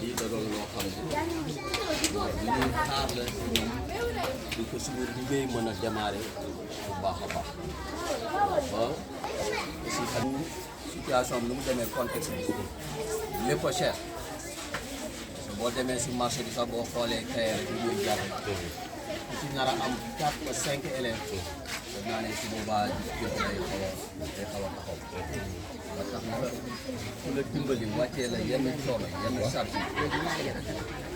lii da doon loo xam ne bon li ñuy xaar la si ñoom di ko suñu liggéey mën a démarrer bu baax a baax ba aussi ak situation bi nu mu demee contexte bi lépp a cher parce que boo demee si marché bi sax boo xoolee kay rek li muy jar ku ci nar a am 4 ou 5 élèves foog naa ne si boobaa jëf day xaw a taxaw ba tax na ku la dimbali wàccee la yenn coono yenn charge yi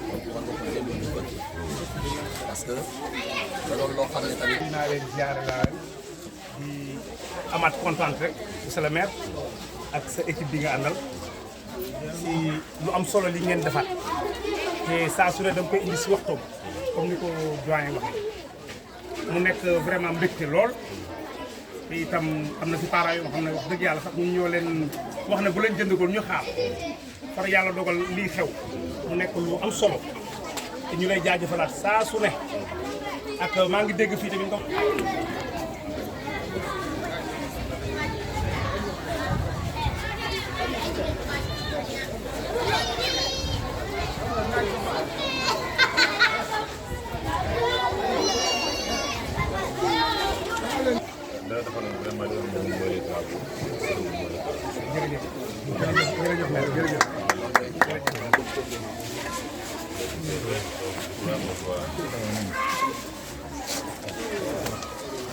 donc war nga ko delloo ñu bëgg parce que da doon loo xam ne tamit. naa leen ziare laa di amaat kontaan rek monsieur le maire ak sa équipe bi nga àndal si lu am solo li ngeen defaat te saa su ne da nga koy indi si waxtoom comme ni ko doyen waxee mu nekk vraiment mbégte lool te itam am na si parents yoo xam ne wax dëgg yàlla sax ñu ñoo leen wax ne bu leen jëndagul ñu xaar far yàlla dogal lii xew mu nekk lu am solo te ñu lay jaajëfalaat saa su ne ak maa ngi dégg fii tamit nga.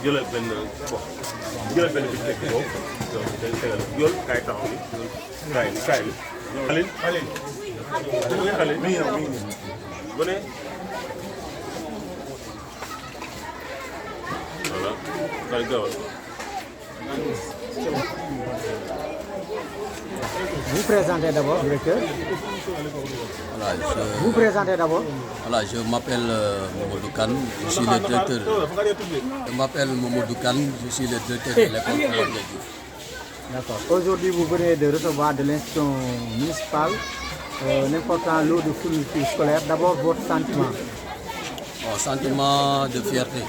jëlal benn wax jëlal benn bi teg boobu donc day tegal yool kaay taxaw ni kaay li kaay li xalil xalil mi gone voilà kaay gawal Vous présentez d'abord, directeur. Voilà, Vous présentez d'abord. Voilà, je m'appelle Momodou Kane, je suis le directeur. Je m'appelle Momodou Kane, je suis le directeur de l'école Omar Dia Diouf. D'accord. Aujourd'hui, vous venez de recevoir de l'institution municipale un important lot de fournitures scolaires. D'abord, votre sentiment. Bon, sentiment de fierté.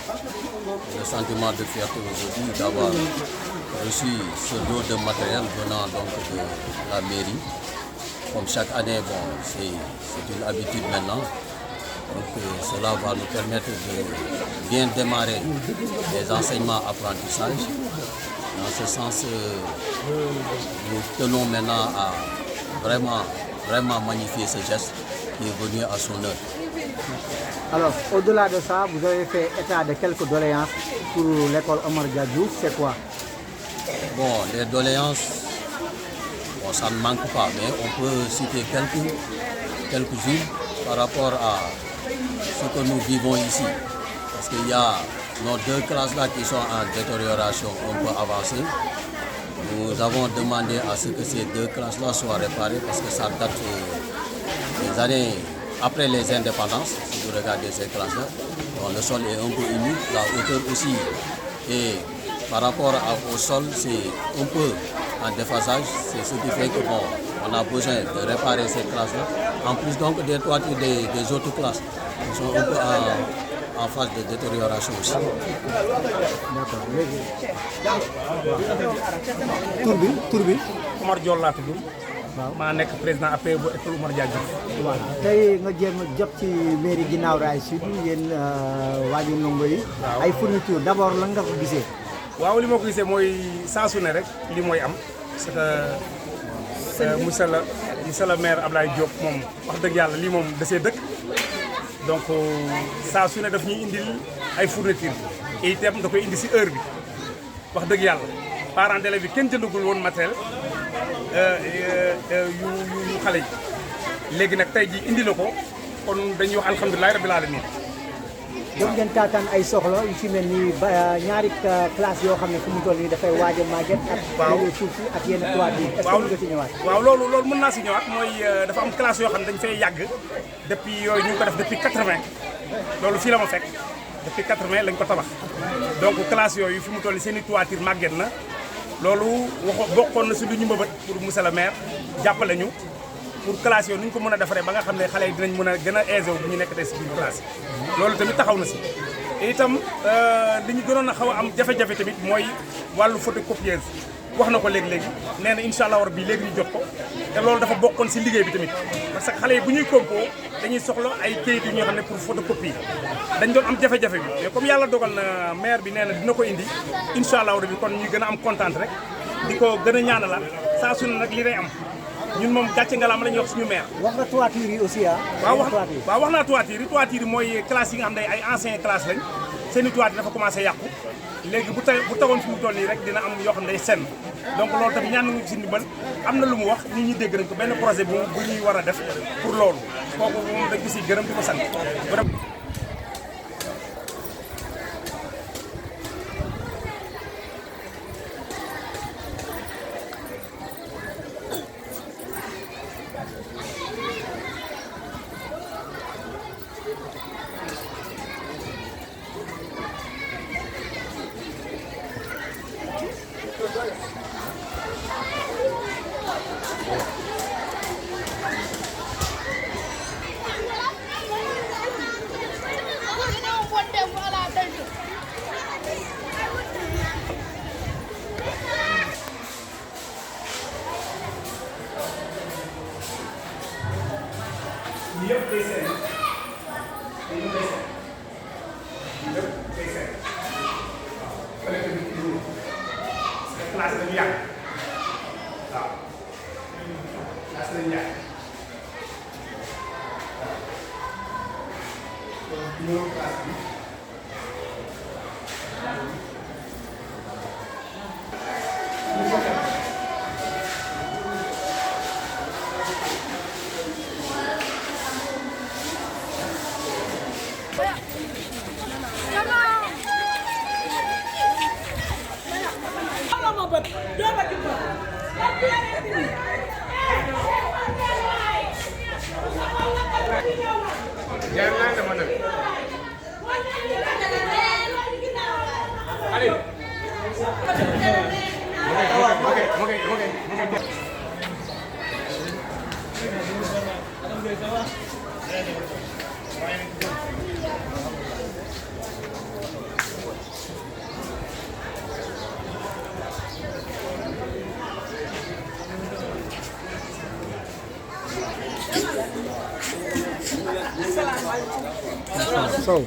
Le sentiment de fierté aujourd'hui d'avoir reçu ce lot de matériel venant donc de la mairie. Comme chaque année, bon, c'est une habitude maintenant. Donc cela va nous permettre de bien démarrer les enseignements apprentissages. Dans ce sens, nous tenons maintenant à vraiment magnifier ce geste qui est venu à son heure. Alors, au-delà de ça, vous avez fait état de quelques doléances pour l'école Omar Dia Diouf, c'est quoi? Bon, les doléances, bon, ça ne manque pas, mais on peut citer quelques-unes par rapport à ce que nous vivons ici. Parce qu'il y a nos 2 classes là qui sont en détérioration un peu avancée. Nous avons demandé à ce que ces 2 classes là soient réparées parce que ça date des années après les indépendances. Si vous regardez ces classes là, bon, le sol est un peu humide, la hauteur aussi. Et par rapport au sol, c'est un peu en déphasage. C'est ce qui fait que bon, on a besoin de réparer ces classes-là. En plus donc des toitures des autres classes qui sont un peu en phase de détérioration aussi. D'accord. Tur bi. Omar Diol laa tudd. waaw maa nekk président APE bu école Omar Dia Diouf. voilà tey nga jéem a jot ci mairie ginnaaw raay sud yéen waajur ndongo yi. ay fourniture d'abord lan nga ko gisee. waaw li ma ko gisee mooy saa su ne rek li mooy am parce que monsieur le maire Ablaye Diop moom wax dëgg yàlla lii moom da see dëkk donc saa su ne daf ñuy indil ay fourniture et itam da koy indi si heure bi wax dëgg yàlla parents d'élèves bi kenn jëndagul woon matériel yu xale yi léegi nag tey jii indi na ko kon dañuy wax alhamdulilah rabbil alamin. jot ngeen taataan ay soxla yu ci mel ni ñaari classe yoo xam ne fu mu toll nii dafay waaj a màgget. waaw ak yenn suuf si ak yenn toit bi. est-ce que mën nga ci ñëwaat. waaw loolu mën naa si ñëwaat mooy dafa am classe yoo xam ne dañu fay yàgg depuis yooyu ñu ngi ko def depuis 80 loolu fii la ma fekk depuis 80 lañ ko tabax donc classe yooyu fi mu toll nii seen i toiture màgget na loolu bokkoon na si lu ñu mëbët pour monsieur le maire jàppale ñu. pour classe yooyu nu ñu ko mën a defaree ba nga xam ne xale yi dinañ mën a gën a aisé wu bu ñu nekk tey si biir classe yi loolu tamit taxaw na si te itam li ñu gënoon a xaw a am jafe-jafe tamit mooy wàllu photocopieuse wax na ko léegi nee na incha allah war bi léegi ñu jot ko te loolu dafa bokkoon si liggéey bi tamit parce que xale yi bu ñuy compo dañuy soxla ay kayit yu ñoo xam ne pour photocopie dañ doon am jafe-jafe bi mais comme yàlla dogal na maire bi nee na dina ko indi incha allah war bi kon ñuy gën a am kontaan rek di ko gën a ñaanalaat saa su ne nag li day am ñun moom gàcce ngalaama la ñuy wax suñu maire. wax nga toiture yi aussi ah. waaw wax naa toiture yi mooy classe yi nga xam ne ay ancien classe lañ seen i toiture dafa commencé yàqu léegi bu tagoon fi mu toll nii rek dina am yoo xam ne day senn donc loolu tamit ñaan nañu si ndimbal am na lu mu wax nit ñi dégg nañ ko benn projet bu ñuy war a def pour loolu kooku moom dañ ko siy gërëm di ko sant. yëpp day seen dañu day seen yëpp day seen waaw collecte bi ci dugub parce que classe dañu yàgg waaw classe dañu yàgg waaw donc ñëw classe bi Sow.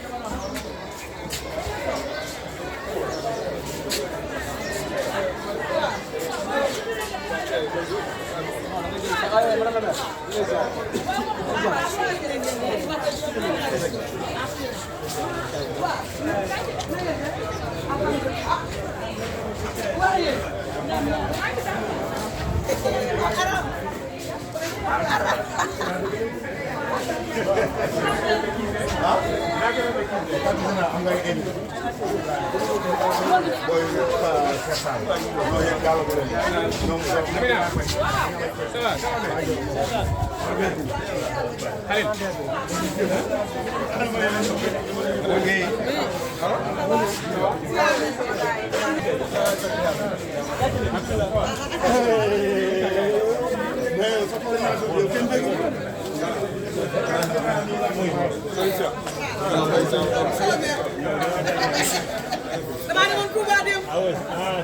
Dama demoon Touba dem.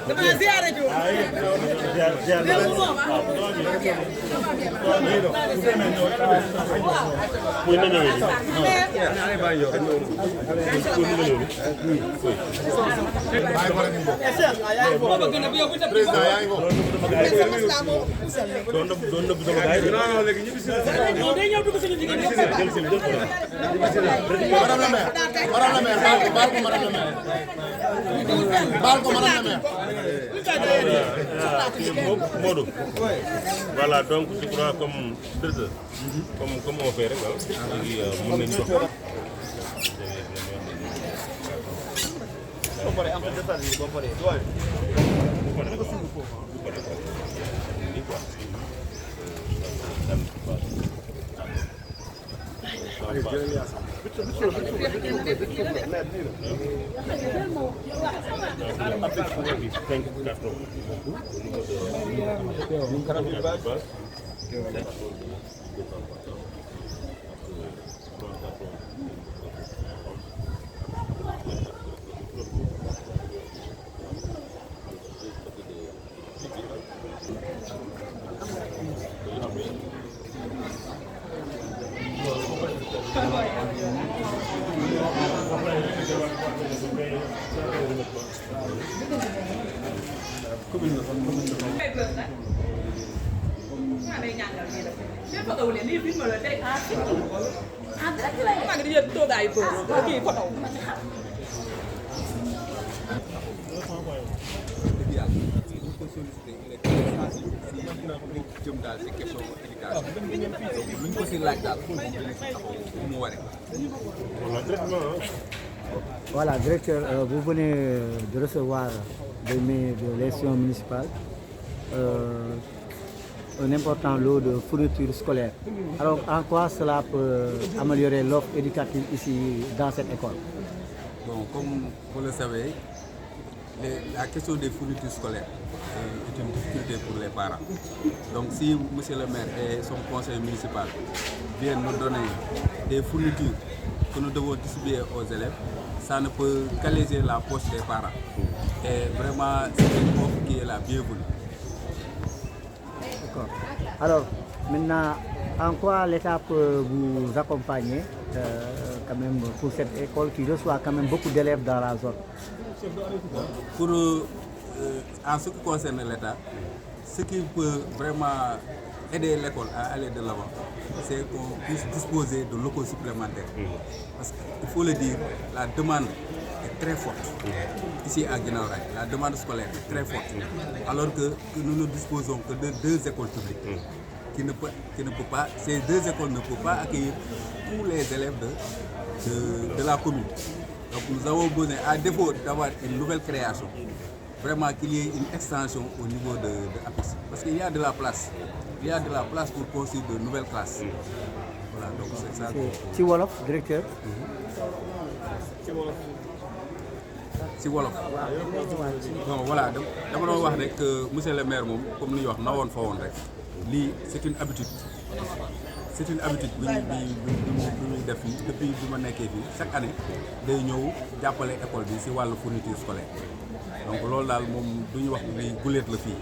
Dama ziyaare ju. Modou. Voilà, donc je crois comme on fait rek mën nañu dox. Voilà, directeur, vous venez de recevoir de l'élection municipale un important lot de fournitures scolaires. Alors, en quoi cela peut améliorer l'offre éducative ici dans cette école? Bon, comme vous le savez, la question des fournitures scolaires est une difficulté pour les parents. Donc si M. le maire et son conseil municipal viennent nous donner des fournitures que nous devons distribuer aux élèves, ça ne peut qu'alléger la poche des parents. Et vraiment, c'est une offre qui est la bienvenue. D'accord. Alors, maintenant, en quoi l'État peut vous accompagner quand même pour cette école qui reçoit quand même beaucoup d'élèves dans la zone? En ce qui concerne l'État, ce qui peut vraiment aider l'école à aller de l'avant, c'est qu'on puisse disposer de locaux supplémentaires. Parce qu'il faut le dire, la demande est très forte. Ici à Guinaw Rail, la demande scolaire est très forte. Alors que nous ne disposons que de 2 écoles publiques. Ces 2 écoles ne peuvent pas accueillir tous les élèves de la commune. Donc nous avons besoin, à défaut d'avoir une nouvelle création, vraiment qu'il y ait une extension au niveau de APIX. Parce qu'il y a de la place. Il y a de la place pour construire de nouvelles classes. Voilà, donc c'est ça. Ci wolof, directeur. Si wolof. Bon voilà, dama doon wax rek monsieur le maire moom comme ni ñu wax nawoon fa woon rek. Lii c'est une habitude. C'est une habitude bu ñuy def fii depuis bi ma nekkee fii chaque année day ñëw jàppale école bi si wàllu fourniture scolaire. Donc loolu daal moom du ñu wax ni guléet la fii.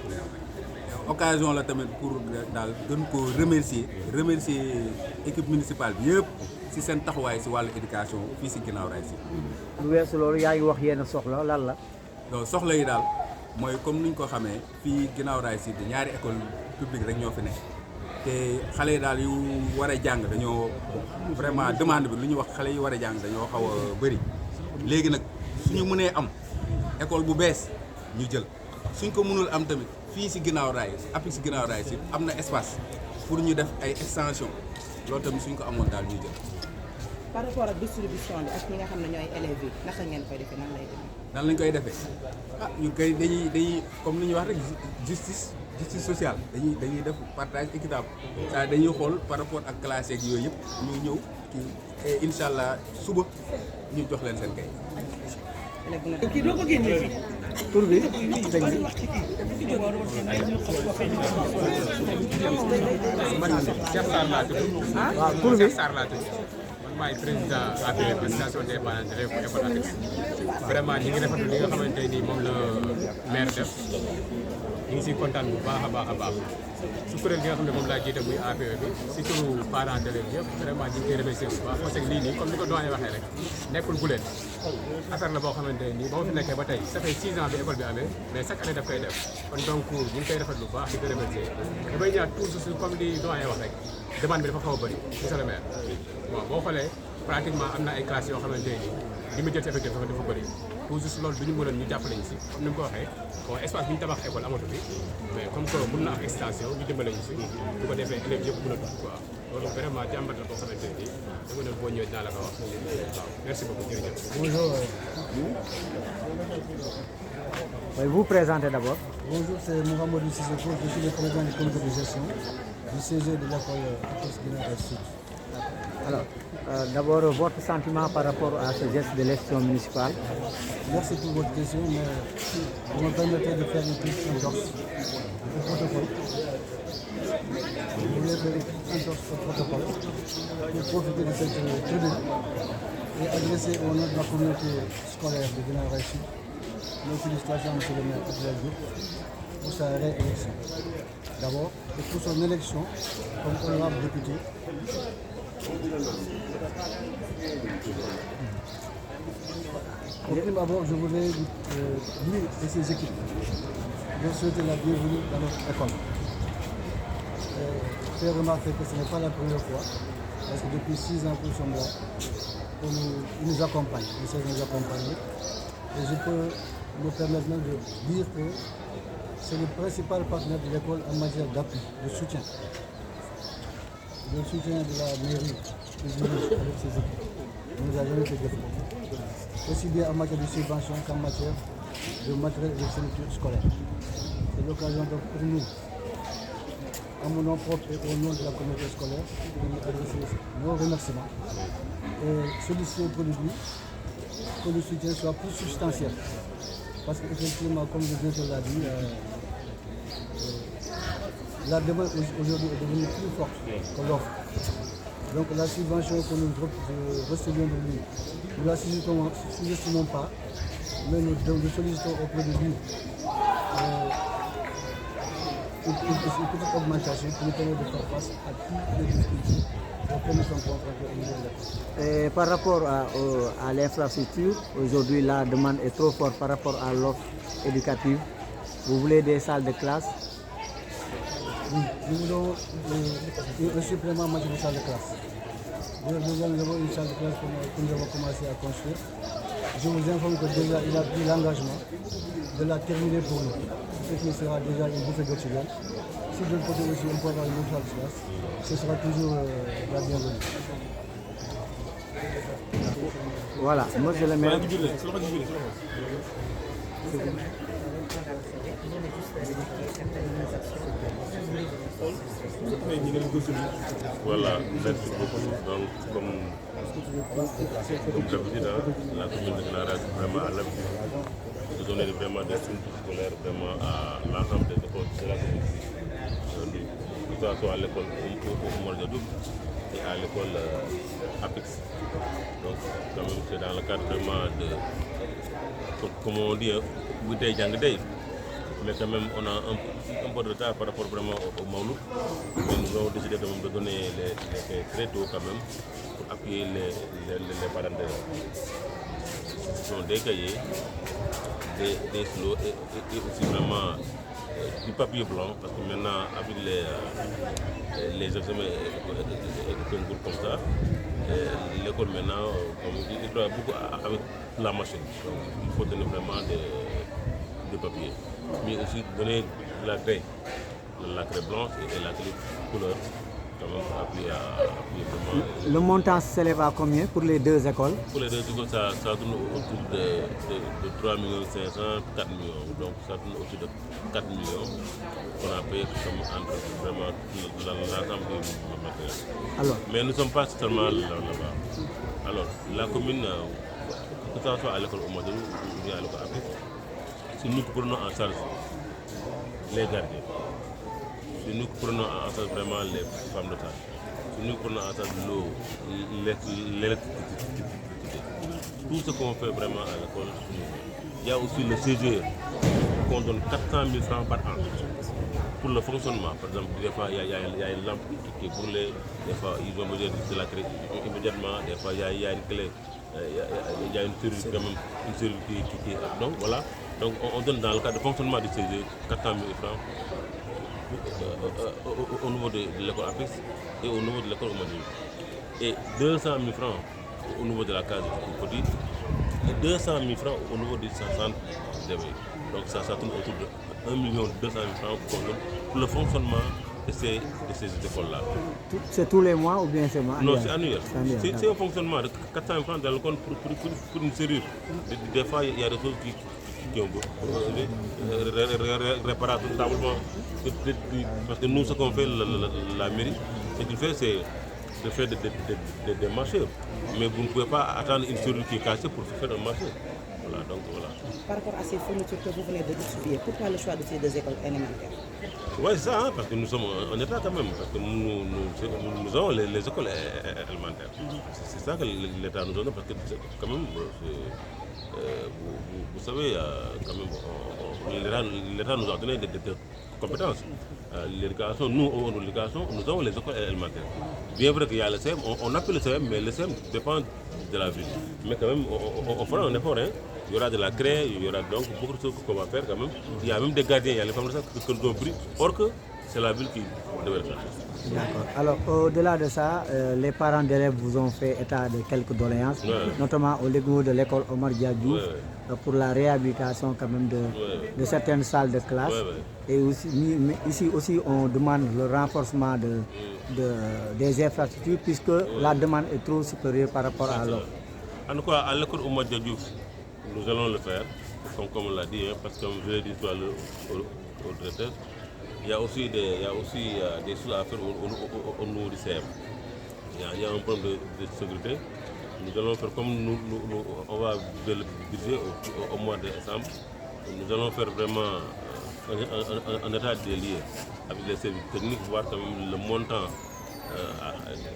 Occasion la tamit pour daal gën ko remercier équipe municipale bi yëpp si seen taxawaay si wàllu éducation fii si Guinaw Rail si. Lu weesu loolu yaa ngi wax yenn soxla lan la? donc soxla yi daal mooy comme ni ñu ko xamee fii Guinaw Rail si ñaari école publique rek ñoo fi nekk te xale yi daal yu war a jàng dañoo vraiment demande bi lu ñuy wax xale yu war a jàng dañoo xaw a bëri léegi nag suñu mënee am école bu bees ñu jël suñ ko mënul am tamit fii si Guinaw Rail APIX si Guinaw Rail si am na espace pour ñu def ay extension loolu tamit suñ ko amoon daal ñu jël. par rapport ak distribution bi ak ñi nga xam ne ñooy élèves yi naka ngeen koy defee nan lay demee. nan lañ koy defee ñu koy dañuy comme li ñuy wax rek justice sociale dañuy def partage équitable ça dañuy xool par rapport ak classe yeeg yooyu yëpp ñu ñëw kii incha allah suba ñu jox leen seen kay. kii doo ko génnee fii. Tur bi man Cheikh Sarr laa tudd. waaw tur bi Cheikh Sarr laa tudd. man maay président APE association des parents d'élèves bu école APIX. vraiment ñi ngi rafetlu li nga xamante ni moom la maire def ñu ngi siy kontaan bu baax a baax su kuréel gi nga xam ne moom laa jiite muy APE bi si turu parents d'élèves yëpp vraiment ñu ngi koy remercier bu baax parce que lii nii comme ni ko doyen waxee rek nekkul guleen affaire la boo xamante nii ba ma fi nekkee ba tey ça fait 6 ans bi école bi amee mais chaque année daf koy def kon donc ñu ngi koy rafetlu bu baax di ko remercier damay ñaar toujours comme li doyen wax rek demande bi dafa xaw a bëri monsieur le maire bon boo xoolee pratiquement am na ay classes yoo xamante nii li mu jël si effectif dafa bëri toujours loolu du ñu mënoon ñu jàppale ñu si comme ni mu ko waxee bon espace bi ñu tabax école amatu fi mais comme que mën na am extension ñu dimbale ñu si bu ko defee élèves yëpp mën a dugg quoi loolu vraiment jàmbat la boo xamante nii dama ne boo ñëwee dinaa la ko wax waaw merci beaucoup jërëjëf. Bonjour. Oui, vous présentez d'abord. Bonjour, c'est Mohamedou Sissoko, je suis le président du comité de gestion du CG de l'école APIX Guinaw Rail Sud. Alors, d'abord votre sentiment par rapport à ce geste de l'élection municipale. Merci pour votre question, mais vous me permettez de faire une petite entorse au protocole. Je voulais faire une petite entorse au protocole pour profiter de cette tribune et adresser au nom de la communauté scolaire de Guinaw Rail Sud nos félicitations à M. le maire Abdoulaye Diop pour sa réélection. D'abord, et pour son élection comme honorable député. Au prime abord, je voudrais lui et ses équipes de souhaiter la bienvenue dans notre école. Faire remarquer que ce n'est pas la première fois, parce que depuis 6 ans que nous sommes là, ils nous accompagnent, ils essaient de nous accompagner. Et je peux me permettre même de dire que c'est le principal partenaire de l'école en matière d'appui, de soutien. Le soutien de la mairie qui dirige avec ses équipes nous a jamais fait défaut. Aussi bien en matière de subvention qu'en matière de matériel et de fourniture scolaire. C'est l'occasion donc pour nous, à mon nom propre et au nom de la communauté scolaire, de nous adresser nos remerciements et solliciter auprès de lui que le soutien soit plus substantiel. Parce qu'effectivement, comme le directeur l'a dit, la demande aujourd'hui est devenue plus forte que l'offre. Donc la subvention que nous recevons de lui, nous ne la sous-estimons pas, mais nous sollicitons auprès de lui une petite augmentation qui nous permet de faire face à toutes les difficultés auxquelles nous sommes confrontés au niveau de l'école. Et par rapport à l'infrastructure, aujourd'hui la demande est trop forte par rapport à l'offre éducative. Vous voulez des salles de classe? Oui, nous voulons un supplément en matière de salle de classe. Nous avons une salle de classe que nous avons commencé à construire. Je vous informe que déjà il a pris l'engagement de la terminer pour nous. Ce qui sera déjà une bouffée d'oxygène. Si de l'autre côté aussi on peut avoir une autre salle de classe, ce sera toujours la bienvenue. Voilà, monsieur le maire. Voilà, merci beaucoup. Donc, comme d'habitude, la commune de Clara est vraiment à l'habitude de donner vraiment des structures scolaires vraiment à l'ensemble des écoles de la communauté. Que ce soit à l'école Oumar Diadoub et à l'école APEX. Donc, quand même, c'est dans le cadre vraiment de, comme on dit, Bouteille Djangdei. Mais quand même, on a un peu de retard par rapport vraiment au Maulouk. Mais nous avons décidé de donner les très tôt quand même pour appuyer les parents d'élèves. Ce sont des cahiers, des stylos et aussi vraiment du papier blanc, parce que maintenant, avec les examens et les concours comme ça, l'école maintenant, il travaille beaucoup avec la machine. Donc, il faut donner vraiment de papier. Mais aussi donner la craie blanche et la craie couleur, quand même, pour appuyer vraiment. Le montant s'élève à combien pour les deux écoles? Pour les deux écoles, ça tourne autour de 3 500 000, 4 millions. Donc ça tourne autour de 4 millions qu'on a payé comme entre vraiment l'ensemble du matériel. Alors. Mais nous ne sommes pas seulement là-bas. Alors, la commune, que ce soit à l'école au Modèle ou bien à l'école après, c'est nous qui prenons en charge les gardiens. C'est nous qui prenons en charge vraiment les femmes de charge. C'est nous qui prenons en charge l'eau, l'électricité. Tout ce qu'on fait vraiment à l'école. Il y a aussi le CGE qu'on donne 400 000 francs par an pour le fonctionnement. Par exemple, des fois, il y a une lampe qui est brûlée, des fois, ils ont besoin de la clé immédiatement, des fois, il y a une clé, il y a une serrure quand même, une serrure qui est. Donc, voilà. Donc, on donne dans le cadre de fonctionnement du CGE 400 000 francs au niveau de l'école APEX et au niveau de l'école Oumadi. Et 200 000 francs au niveau de la case Petit et 200 000 francs au niveau du centre d'éveil. Donc ça tourne autour de 1 200 000 francs pour le fonctionnement de ces écoles-là. C'est tous les mois ou bien c'est annuel? Non, c'est annuel. C'est un fonctionnement de 400 000 francs dans le compte pour une serrure. Des fois, il y a des choses qui ont réparation tablement. Parce que nous, ce qu'on fait, la mairie, ce qu'il fait, c'est de faire des marchés. Mais vous ne pouvez pas attendre une serrure qui est cassée pour faire un marché. Voilà, donc voilà. Par rapport à ces fournitures que vous venez de distribuer, pourquoi le choix de ces deux écoles élémentaires? Oui, c'est ça, hein, parce que nous sommes en État quand même, parce que nous avons les écoles élémentaires. C'est ça que l'État nous donne, parce que quand même, vous savez, quand même, l'État nous a donné des compétences. L'éducation, nous avons les écoles élémentaires. Bien vrai qu'il y a le CEM, on appelle le CEM, mais le CEM dépend de la ville. Mais quand même, on fera un effort. Hein. Il y aura de la craie, il y aura donc beaucoup de choses qu'on va faire quand même. Il y a même des gardiens, il y a les femmes de ça que nous avons pris, or que c'est la ville qui devait le faire. D'accord. Alors, au-delà de ça, les parents d'élèves vous ont fait état de quelques doléances, notamment au niveau de l'école Omar Diadiouf, pour la réhabilitation quand même de certaines salles de classe. Et aussi, ici aussi, on demande le renforcement des infrastructures puisque la demande est trop supérieure par rapport à l'offre. En tout cas, à l'école Omar Diadiouf, nous allons le faire, comme on l'a dit, hein, parce que comme je l'ai dit au directeur, il y a aussi des choses à faire au niveau du CM. Il y a un problème de sécurité. Nous allons faire comme on va vers le budget au mois de décembre. Nous allons faire vraiment un état des lieux avec les services techniques, voir quand même le montant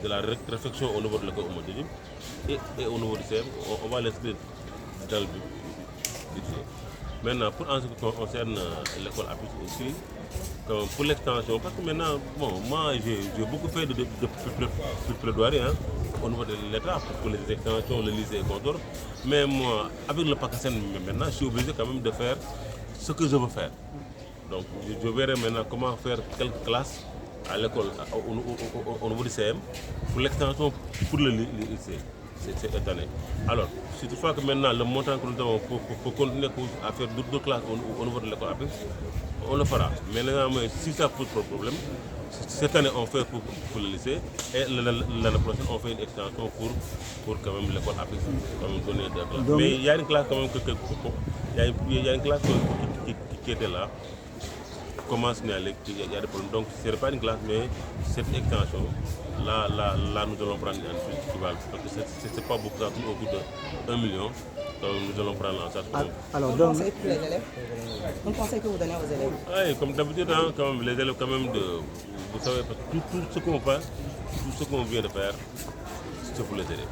de la réflexion au niveau de l'école Omar Diadiouf et au niveau du CM. On va l'inscrire dans le budget. Maintenant, pour en ce qui concerne l'école APIX aussi, pour l'extension, parce que maintenant, bon, moi j'ai beaucoup fait de plaidoirie hein, au niveau de l'État pour les extensions, le lycée et consorts. Mais moi, avec le PACASEN maintenant, je suis obligé quand même de faire ce que je veux faire. Donc je verrai maintenant comment faire quelques classes à l'école, au niveau du CM, pour l'extension pour le lycée. Cette année. Alors, si toutefois que maintenant le montant que nous avons pour continuer à faire d'autres classes au niveau de l'école APIX, on le fera. Mais si ça pose problème, cette année on fait pour le lycée et l'année prochaine on fait une extension pour quand même l'école APIX, quand même donner des classes. Donc, mais il y a une classe quand même il y a une classe qui était là. Comment signaler qu'il y a des problèmes. Donc ce n'est pas une classe, mais cette extension, là nous allons prendre une suite qui va, parce que ce n'est pas beaucoup, ça tourne autour de 1 million. Donc nous allons prendre en charge. Alors, donc, vous pensez pour les élèves? Quel conseil que vous donnez aux élèves? Oui, comme d'habitude, hein, quand même, les élèves, quand même, vous savez, tout ce qu'on fait, tout ce qu'on vient de faire, c'est pour les aider.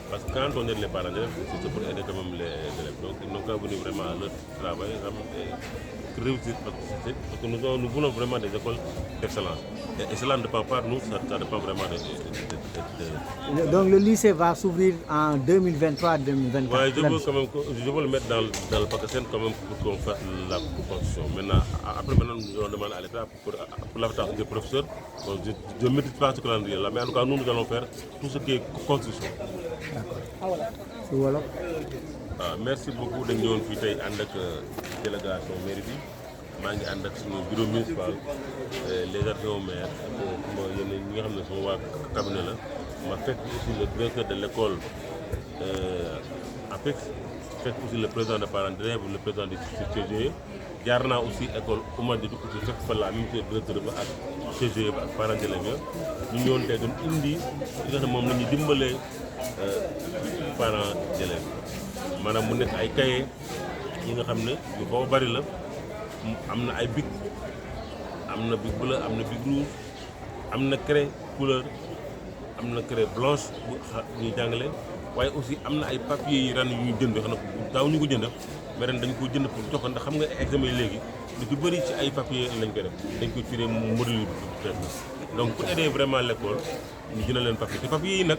Parce que quand on aide les parents d'élèves, c'est pour aider quand même les élèves. Donc ils n'ont qu'à venir vraiment à leur travail, et réussir, parce que nous voulons vraiment des écoles d'excellence. Et cela ne dépend pas de nous, ça dépend vraiment de... Donc le lycée va s'ouvrir en 2023-2024. Oui, je veux le mettre dans le PACASEN quand même pour qu'on fasse la construction. Maintenant, nous allons demander à l'État pour l'affectation des professeurs. Donc, je ne maîtrise pas ce calendrier là, mais en tout cas, nous allons faire tout ce qui est construction. D'accord. Voilà. Merci beaucoup de nous inviter à la délégation mairie. Je suis avec le bureau municipal, les adjoints au maire, ñi nga xam ne sama waa cabinet la ma fekk aussi le directeur de l'école APEX, fekk aussi le président de parents d'élèves, le président du CGE. jaar naa aussi école Omar Diadiouf aussi fekk fa la même directeur ba ak CGE ba ak parents d'élèves ñu ñëwoon tey doon indi li nga xam ne moom la ñuy dimbalee parents d'élèves maanaam mu nekk ay cahier yi nga xam ne yu xaw a bari la. am na ay bic am na bic bleu am na bic rouge am na craie couleur am na craie blanche bu ñuy jàngale waaye aussi am na ay papiers yi ren yu ñu jënd xam ne daaw ñu ko jënd mais ren dañ ko jënd pour jox ko ndax xam nga examen yi léegi lu ci bëri ci ay papiers lañ koy def dañ ko tiré modèle yu donc pour aider vraiment l'école ñu jënd leen papier te papiers yi nag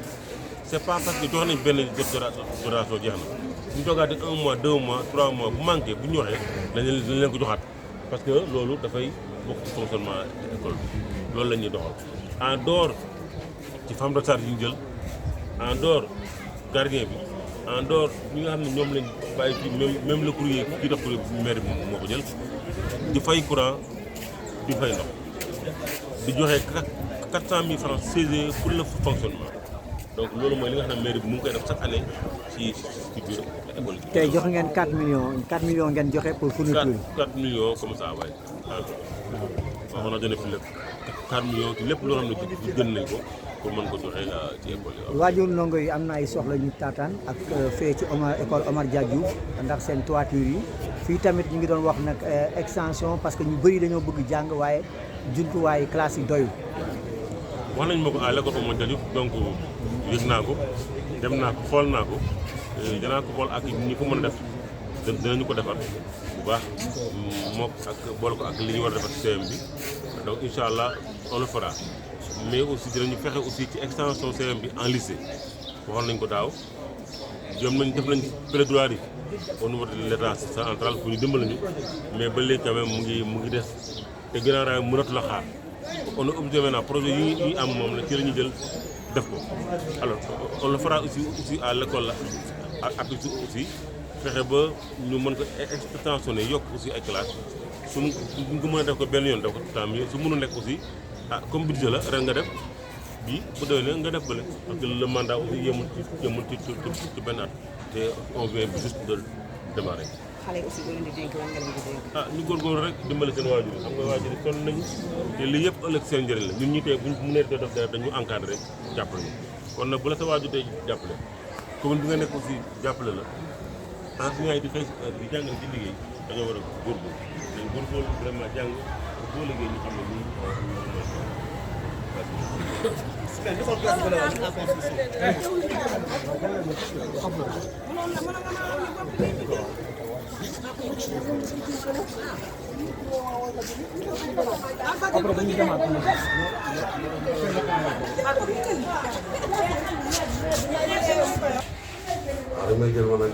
c'est pas parce que jox nañ benn dotation jeex na suñu toogaatee 1 mois 2 mois 3 mois bu manqué bu ñu waxee dañ leen ko joxaat parce que loolu dafay bokk ci fonctionnement école bi loolu la ñuy doxal en dehors ci femme de charge yi ñu jël en dehors gardien bi en dehors ñi nga xam ne ñoom lañ bàyyi ci même le courrier kii dox courrier maire bi moo ko jël di fay courant di fay ndox di joxe 400 000 francs CGE pour le fonctionnement donc loolu mooy li nga xam ne mairie bi mu ngi koy def chaque année ci biir école yi. tey jox ngeen 4 millions ngeen joxe pour fourniture. 4 millions comme ça waay waaw on a donné plus de 4 millions ci lépp loo xam ne jënd nañ ko pour mën ko joxe ci école yi. waajur ndongo yi am na ay soxla ñu taataan ak fee ci école Omar Diadiouf ndax seen toiture yi fii tamit ñu ngi doon wax nag extension parce que ñu bëri dañoo bëgg jàng waaye jumtuwaayu classe yi doyul. wax nañ ma ko à l'école Omar Diadiouf donc yëg naa ko dem naa ko xool naa ko danaa ko xool ak ñi ko mën a def dinañu ko defar bu baax mook ak boole ko ak li ñu war a defar ci CM bi donc incha allah on le fera mais aussi dinañu fexe aussi ci extension CM bi en lycée waxoon nañ ko daaw jëm nañ def nañ plaidoirie au niveau de l'État central pour ñu dimbali ñu mais ba léegi quand même mu ngi des te Guinaw Rail mënatu la xaar on est obligé maintenant projet yi am moom la ci la ñu jël def ko alors on le fera aussi à l'école la ak aussi fexe ba ñu mën ko extensionner yokk aussi ay classes suñ ko mën a def ko benn yoon def ko tout temps mieux su mënu nekk aussi comme budget la ren nga def bii bu déwénee nga def bële parce que le mandat aussi yemul ci benn at te on vient juste de démarrer. xale aussi boo leen di dénk lan nga leen di dénk. ñu góorgóorlu rek dimbali seen waajur yi xam nga waajur yi sonn nañu te lii yëpp ëllëg seen njëriñ la ñun ñi tey buñ mënee def dara dañu encadré jàppale ñu kon nag bu la sa waajur tey jàppale commune bi nga nekk aussi jàppale la enseignants yi di xëy di jàngale ci liggéey dañoo war a góorgóorlu dañ góorgóorlu vraiment jàng boo liggéey ñu xam ne nii après dañuy demaat waaw damay jël ma nag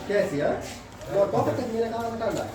Kees ya? Boo ko teg ñu ne ka tanda.